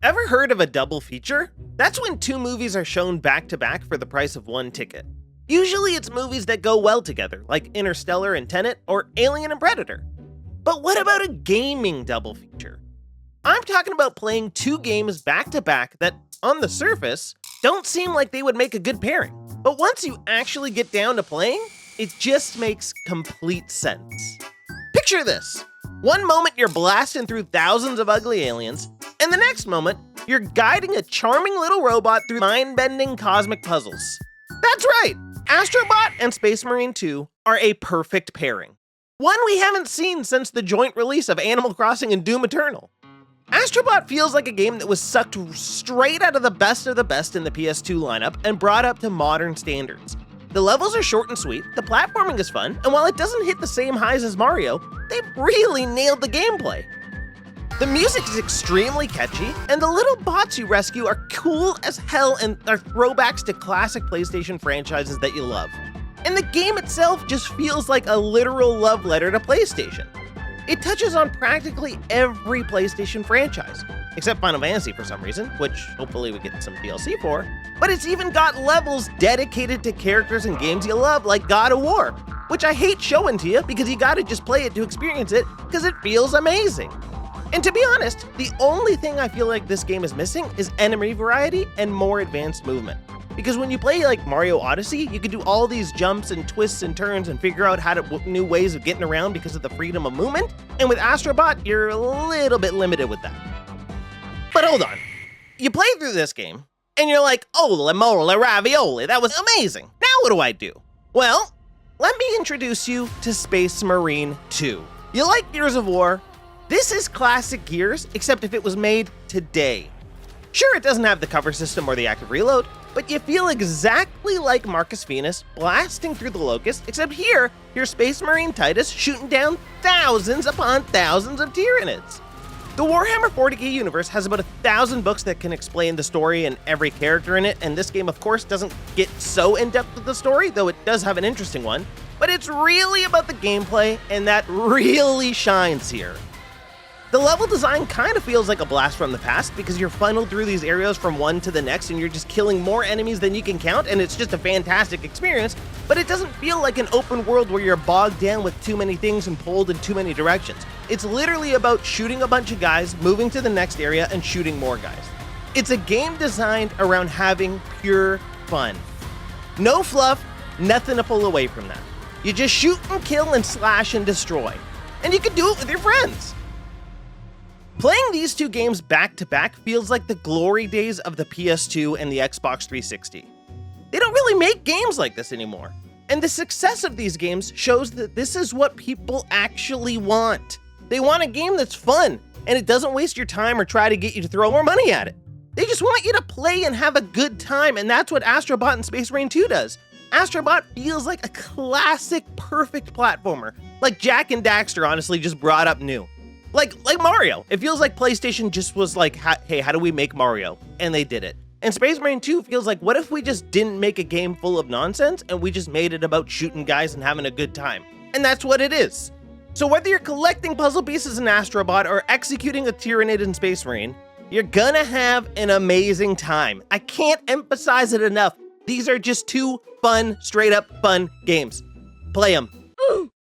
Ever heard of a double feature? That's when two movies are shown back to back for the price of one ticket. Usually it's movies that go well together, like Interstellar and Tenet, or Alien and Predator. But what about a gaming double feature? I'm talking about playing two games back to back that, on the surface, don't seem like they would make a good pairing. But once you actually get down to playing, it just makes complete sense. Picture this. One moment you're blasting through thousands of ugly aliens, and the next moment, you're guiding a charming little robot through mind-bending cosmic puzzles. That's right! Astro Bot and Space Marine 2 are a perfect pairing. One we haven't seen since the joint release of Animal Crossing and Doom Eternal. Astro Bot feels like a game that was sucked straight out of the best in the PS2 lineup and brought up to modern standards. The levels are short and sweet, the platforming is fun, and while it doesn't hit the same highs as Mario, they really nailed the gameplay. The music is extremely catchy, and the little bots you rescue are cool as hell and are throwbacks to classic PlayStation franchises that you love. And the game itself just feels like a literal love letter to PlayStation. It touches on practically every PlayStation franchise, except Final Fantasy for some reason, which hopefully we get some DLC for, but it's even got levels dedicated to characters and games you love like God of War, which I hate showing to you because you gotta just play it to experience it because it feels amazing. And to be honest, the only thing I feel like this game is missing is enemy variety and more advanced movement. Because when you play like Mario Odyssey, you can do all these jumps and twists and turns and figure out new ways of getting around because of the freedom of movement. And with Astro Bot, you're a little bit limited with that. But hold on. You play through this game, and you're like, oh, le mole ravioli, that was amazing. Now what do? Well, let me introduce you to Space Marine 2. You like Gears of War? This is classic Gears, except if it was made today. Sure, it doesn't have the cover system or the active reload, but you feel exactly like Marcus Venus blasting through the Locust, except here, you're Space Marine Titus shooting down thousands upon thousands of Tyranids. The Warhammer 40k universe has about 1,000 books that can explain the story and every character in it, and this game of course doesn't get so in-depth with the story, though it does have an interesting one, but it's really about the gameplay, and that really shines here. The level design kind of feels like a blast from the past because you're funneled through these areas from one to the next and you're just killing more enemies than you can count, and it's just a fantastic experience, but it doesn't feel like an open world where you're bogged down with too many things and pulled in too many directions. It's literally about shooting a bunch of guys, moving to the next area, and shooting more guys. It's a game designed around having pure fun. No fluff, nothing to pull away from that. You just shoot and kill and slash and destroy. And you can do it with your friends. Playing these two games back to back feels like the glory days of the PS2 and the Xbox 360. They don't really make games like this anymore. And the success of these games shows that this is what people actually want. They want a game that's fun, and it doesn't waste your time or try to get you to throw more money at it. They just want you to play and have a good time, and that's what Astro Bot and Space Marine 2 does. Astro Bot feels like a classic, perfect platformer, like Jak and Daxter honestly just brought up new. Like Mario. It feels like PlayStation just was like, hey, how do we make Mario? And they did it. And Space Marine 2 feels like, what if we just didn't make a game full of nonsense and we just made it about shooting guys and having a good time? And that's what it is. So whether you're collecting puzzle pieces in Astro Bot or executing a Tyranid in Space Marine, you're gonna have an amazing time. I can't emphasize it enough. These are just two fun, straight up fun games. Play them.